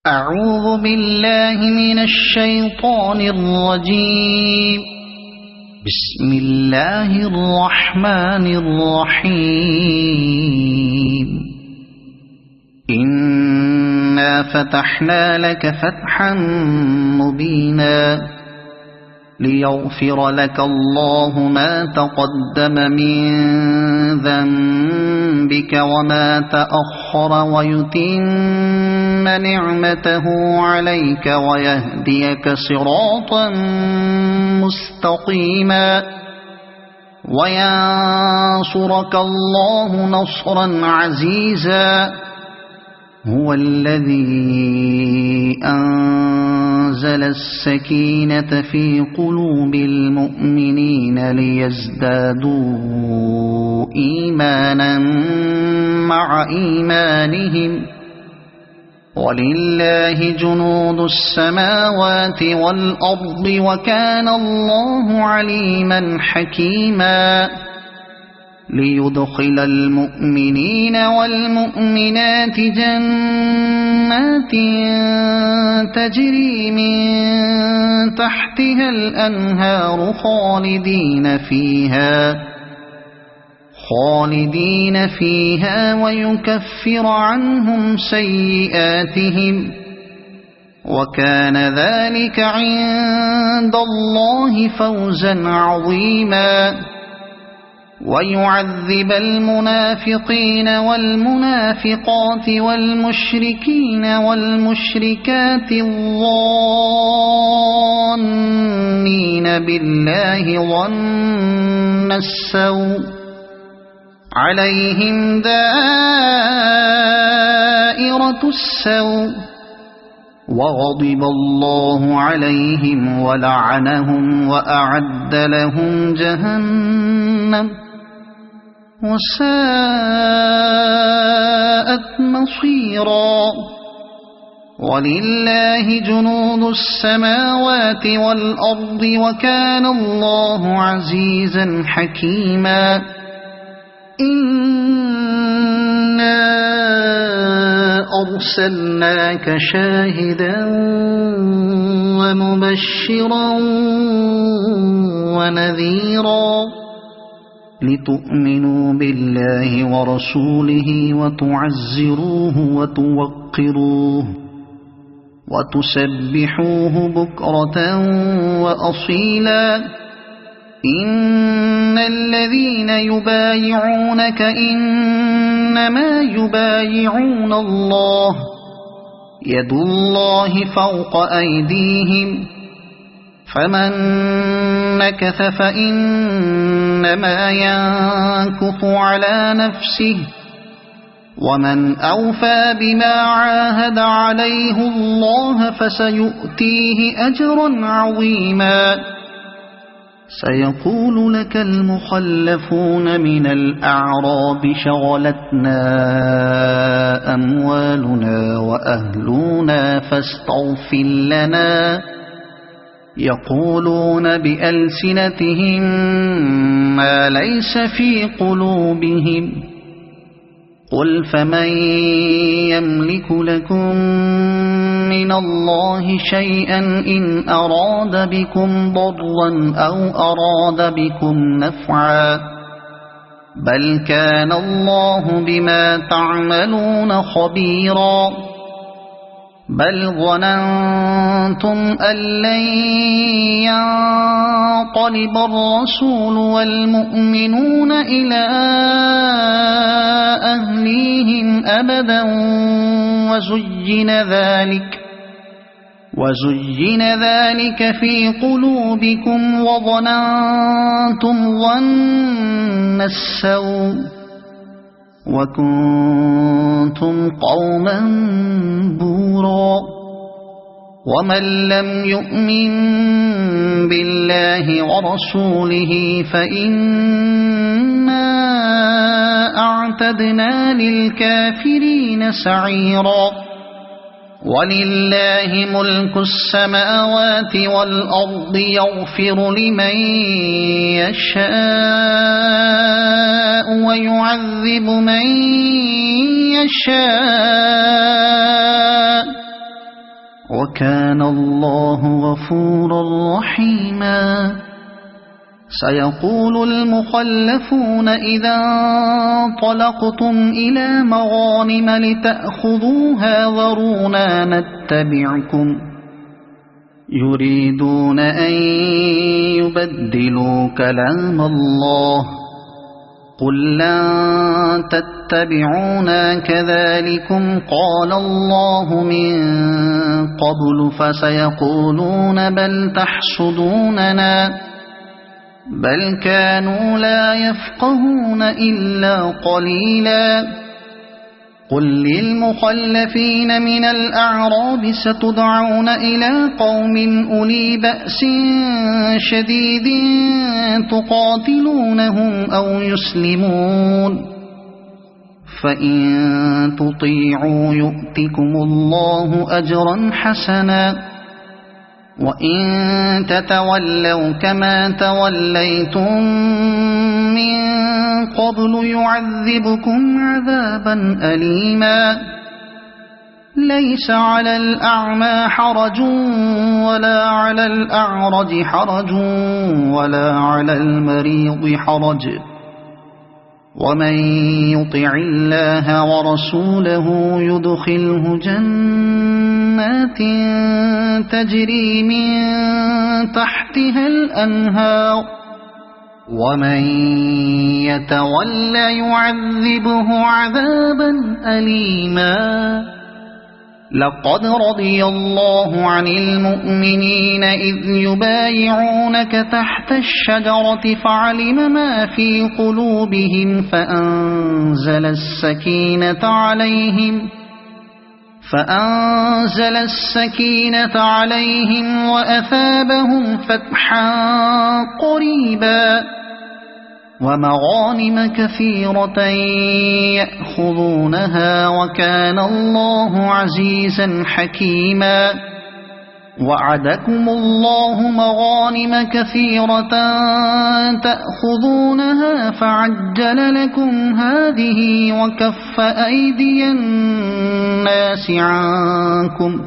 أعوذ بالله من الشيطان الرجيم. بسم الله الرحمن الرحيم. إنا فتحنا لك فتحا مبينا ليغفر لك الله ما تقدم من ذنبك وما تأخر ويتم نعمته عليك ويهديك صراطا مستقيما وينصرك الله نصرا عزيزا. هو الذي أنزل السكينة في قلوب المؤمنين ليزدادوا إيمانا مع إيمانهم ولله جنود السماوات والأرض وكان الله عليما حكيما. ليدخل المؤمنين والمؤمنات جنات تجري من تحتها الأنهار خالدين فيها ويكفر عنهم سيئاتهم وكان ذلك عند الله فوزا عظيما. ويعذب المنافقين والمنافقات والمشركين والمشركات الظانين بالله ظن السوء عليهم دائرة السوء وغضب الله عليهم ولعنهم وأعد لهم جهنم وساءت مصيرا. ولله جنود السماوات والأرض وكان الله عزيزا حكيما. إنا أرسلناك شاهدا ومبشرا ونذيرا لتؤمنوا بالله ورسوله وتعزروه وتوقروه وتسبحوه بكرة وأصيلا. إن الذين يبايعونك إنما يبايعون الله يد الله فوق أيديهم فمن نكث فإنما ينكث على نفسه ومن أوفى بما عاهد عليه الله فسيؤتيه أجرا عظيما. سيقول لك المخلفون من الأعراب شغلتنا أموالنا وأهلنا فاستغفر لنا يقولون بألسنتهم ما ليس في قلوبهم قل فمن يملك لكم من الله شيئا إن أراد بكم ضرا أو أراد بكم نفعا بل كان الله بما تعملون خبيرا. بل ظننتم أن لن ينقلب الرسول والمؤمنون إلى أهليهم أبدا وزين ذلك في قلوبكم وظننتم ظن السوء وكنتم قوما بورا. ومن لم يؤمن بالله ورسوله فإنا أعتدنا للكافرين سعيرا. ولله ملك السماوات والأرض يغفر لمن يشاء ويعذب من يشاء وكان الله غفورا رحيما. سيقول المخلفون إذا انطلقتم إلى مغانم لتأخذوها ذرونا نتبعكم يريدون أن يبدلوا كلام الله قل لن تتبعونا كذلكم قال الله من قبل فسيقولون بل تحسدوننا بل كانوا لا يفقهون إلا قليلا. قل للمخلفين من الأعراب ستدعون إلى قوم أولي بأس شديد تقاتلونهم أو يسلمون فإن تطيعوا يؤتكم الله أجرا حسنا وإن تتولوا كما توليتم من قبل يعذبكم عذابا أليما. ليس على الأعمى حرج ولا على الأعرج حرج ولا على المريض حرج ومن يطع الله ورسوله يدخله جنات تجري من تحتها الأنهار ومن يتولى يعذبه عذابا أليما. لقد رضي الله عن المؤمنين إذ يبايعونك تحت الشجرة فعلم ما في قلوبهم فأنزل السكينة عليهم وأثابهم فتحا قريبا ومغانم كثيرة يأخذونها وكان الله عزيزا حكيما. وعدكم الله مغانم كثيرة تأخذونها فعجل لكم هذه وكف أيدي الناس عنكم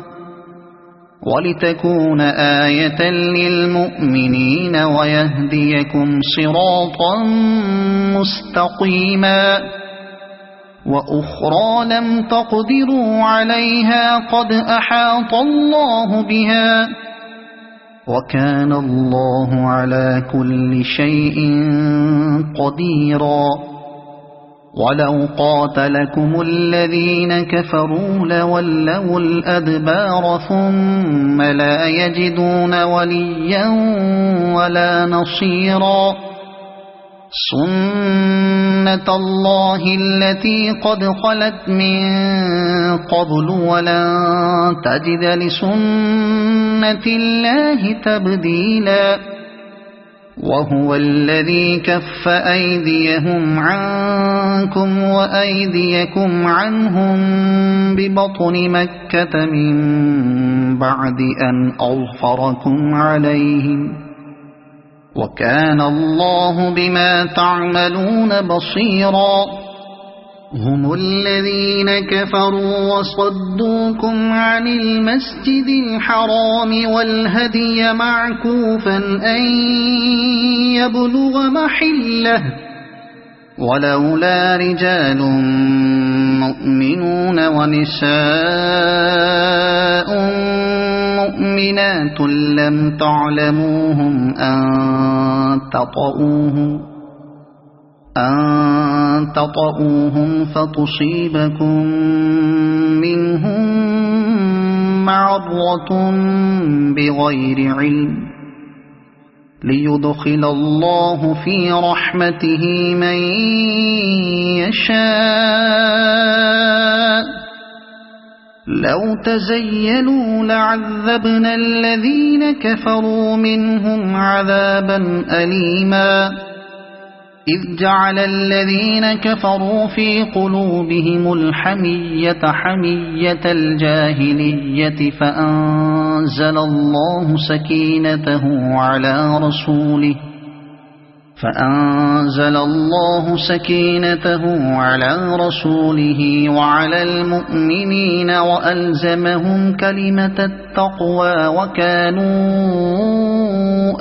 ولتكون آية للمؤمنين ويهديكم صراطا مستقيما. وأخرى لم تقدروا عليها قد أحاط الله بها وكان الله على كل شيء قديرا. ولو قاتلكم الذين كفروا لولوا الأدبار ثم لا يجدون وليا ولا نصيرا. سنة الله التي قد خلت من قبل ولن تجد لسنة الله تبديلا. وهو الذي كف أيديهم عنكم وأيديكم عنهم ببطن مكة من بعد أن أظفركم عليهم وكان الله بما تعملون بصيرا. هم الذين كفروا وصدوكم عن المسجد الحرام والهدي معكوفا أن يبلغ محله ولولا رجال مؤمنون ونساء مؤمنات لم تعلموهم أن تطؤوهم فتصيبكم منهم معرة بغير علم ليدخل الله في رحمته من يشاء. لو تزيلوا لعذبنا الذين كفروا منهم عذابا أليما. إذ جعل الذين كفروا في قلوبهم الحمية حمية الجاهلية فأنزل الله سكينته على رسوله فأنزل الله سكينته على رسوله وعلى المؤمنين وألزمهم كلمة التقوى وكانوا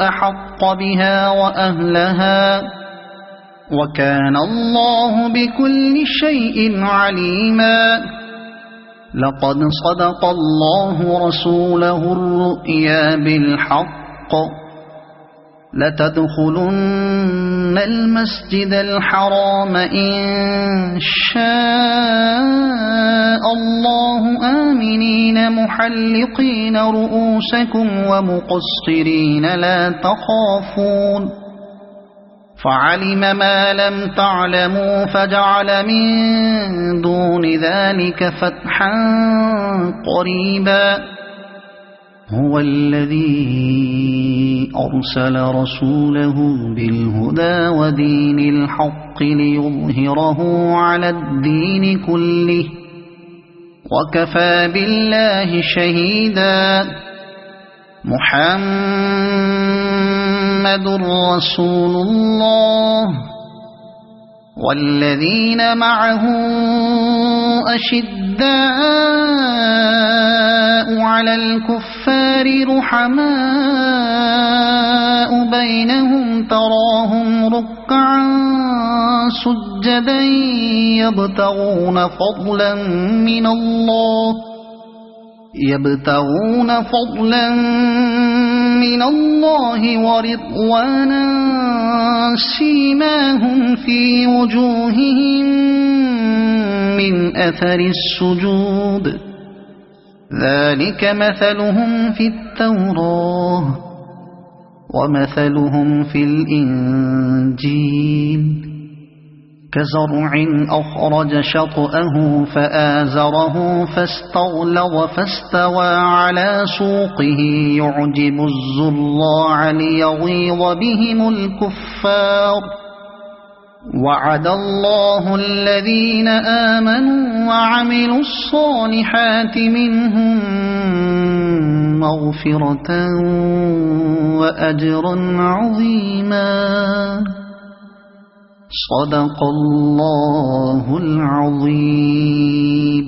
أحق بها وأهلها وكان الله بكل شيء عليما. لقد صدق الله رسوله الرؤيا بالحق لتدخلن المسجد الحرام إن شاء الله آمنين محلقين رؤوسكم ومقصرين لا تخافون فعلم ما لم تعلموا فجعل من دون ذلك فتحا قريبا. هو الذي أرسل رسوله بالهدى ودين الحق ليظهره على الدين كله وكفى بالله شهيدا. محمد رسول الله والذين معه أشداء على الكفار رحماء بينهم تراهم ركعا سجدا يبتغون فضلا من الله ورضوانا سيماهم في وجوههم من أثر السجود ذلك مثلهم في التوراة ومثلهم في الإنجيل كزرع أخرج شطأه فآزره فاستغلظ فاستوى على سوقه يعجب الزراع ليغيظ بهم الكفار. وعد الله الذين آمنوا وعملوا الصالحات منهم مغفرة وأجرا عظيما. صدق الله العظيم.